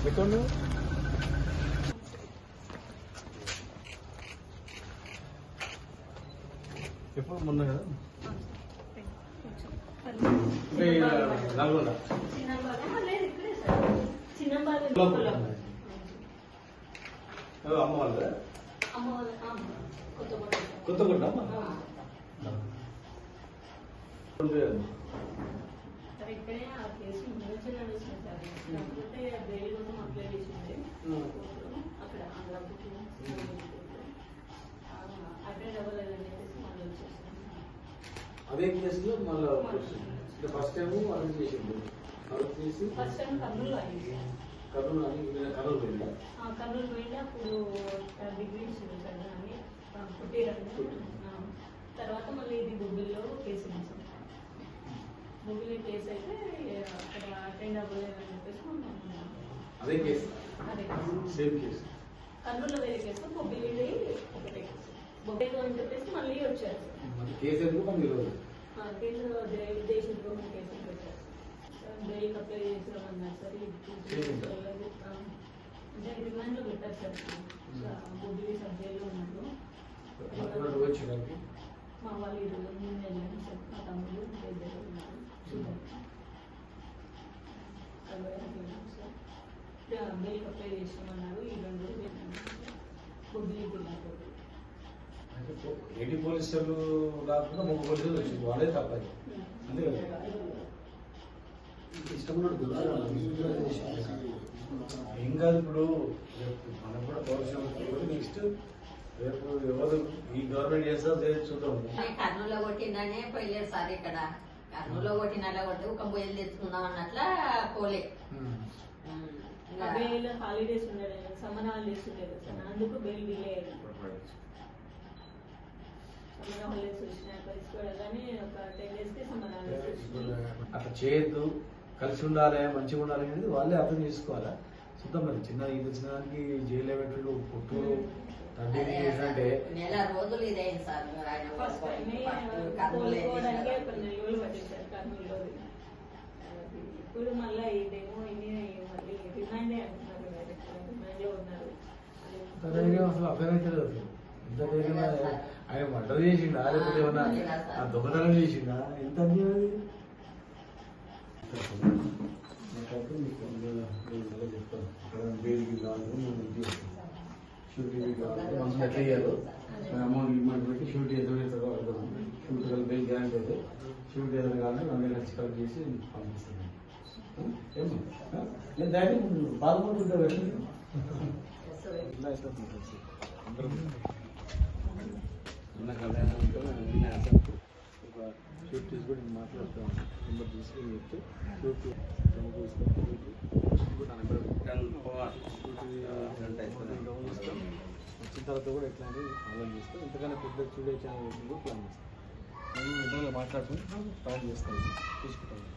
ఎక్కడ ఎప్పుడు మొన్న కదా నల్గొండ అమ్మ వాళ్ళ కొత్తగూడ ఇక్కడే ఆ కేసు ముందు నడుస్తుంది సార్. కాకపోతే బెయిల్ కోసం అప్లై చేసింది అక్కడ అడ్రస్ అవ్వలేదని చెప్పేసి మళ్ళీ వచ్చేసాను. అదే కేసులో మళ్ళీ ఫస్ట్ టైం అరెస్ట్ చేసింది. అరెస్ట్ చేసి ఫస్ట్ టైం కర్నూలు అయింది. కర్నూలు పోయిందా? కర్నూలు పోయింది. అప్పుడు డిగ్రీ ఇచ్చింది సార్ అని పుట్టిరండి. తర్వాత మళ్ళీ ఇది బొబ్బిల్లో కేసు ఉంది సార్. బొబ్బిలి కేసు అయితే అక్కడ అటెండ్ అవ్వలేదని చెప్పేసి అదే కేసు. అదే సేమ్ కేసు. కర్నూలులో వేరే కేసు, బొబ్బిలి ఒకటే కేసు. బొబ్బిలి అని చెప్పేసి మళ్ళీ వచ్చారు సార్. కేసు ఎందుకు మీరు కేసు దేశద్రోహం కేసు పెట్టారు సార్. బెయిల్ అప్లై చేసినామన్నారు సార్. అంటే రిమాండ్లో పెట్టారు సార్. బొబ్బిలి సబ్ జైల్లో ఉన్నారు. మా వాళ్ళు ఇద్దరు ముందు వెళ్ళాను సార్. మా తమ్ముడు ఇద్దరు ఉన్నారు. బెయిల్ అప్లై చేసినామన్నారు. ఈ 2 రోజులు బొబ్బిలి జిల్లాలో ఏటీ పోలీసులు కాకుండా 3 పోలీసులు వచ్చింది. వాళ్ళే తప్పదు అంతే కదా. ఏం కాదు. ఇప్పుడు మనం కూడా పౌరుషం నెక్స్ట్ రేపు ఎవరు ఈ గవర్నమెంట్ చేస్తారు చూద్దాం. కర్నూలులో కొట్టిందనే పోయలేదు సార్. ఇక్కడ కర్నూలులో కొట్టినట్లా కొట్టి ఒక బయలు తెచ్చుకుందాం అన్నట్లా పోలే. బెయిల్ హాలిడేస్ ఉండేది, సమ్మర్ హాలిడేస్ ఉండేది సార్. అందుకు బెయిల్ డిలే అయ్యింది. సమ్మర్ హాలిడేస్ వచ్చినాయి పరిస్థితి ఒక 10 days కి సమ్మర్ హాలిడేస్ అట్లా చేయొద్దు, కలిసి ఉండాలి, మంచిగా ఉండాలి అనేది వాళ్ళే అర్థం చేసుకోవాలా. చూద్దాం మరి. చిన్న ఇది వచ్చిన దానికి జైలు పెట్టుడు పుట్టూరు అంటే నెల రోజులు ఇదైంది సార్. ఫస్ట్ కోలుకోవడానికే 10 రోజులు పట్టించారు కర్నూలులో. ఇప్పుడు మళ్ళీ ఇదేమో ఇన్ని మళ్ళీ రిమైండే అంటున్నారు. రిమైండే ఉన్నారు. అసలు అర్థమైతే అసలు ఎంత ధైర్యంగా ఆయన మర్డర్ చేసిండా లేకపోతే ఏమన్నా దొంగతనం చేసిండా? ఎంత అన్యాయం. చెప్తాను బెయిల్కి కావాలి, షూరిటీ కావాలి, మనసు ఎట్లా చేయాలో అమౌంట్ ఇవ్వమంటే పెట్టి షూరిటీ ఎంత పెడతారో అర్థం. షూరిటీ బెయిల్ గ్యారెంటీ అయితే షూరిటీ ఏదైనా కానీ 2 లక్షలు కలెక్ట్ చేసి పంపిస్తాను. నేను దాన్ని బాధపడుతుంటా వెళ్ళి అందరూ ఉన్న కళ్యాణంతో ఒక షూరిటీస్ కూడా నేను మాట్లాడుతాను. నెంబర్ తీసుకొని చెప్తే షూరిటీ వచ్చిన తర్వాత కూడా ఎట్లాంటి ఆలోచన చేస్తాం. ఇంతకన్నా పెద్ద చూడే ఛానల్ కూడా ప్లాన్ చేస్తాం. నేను వెంటనే మాట్లాడుకుని ప్లాన్ చేస్తాను, తీసుకుంటాను.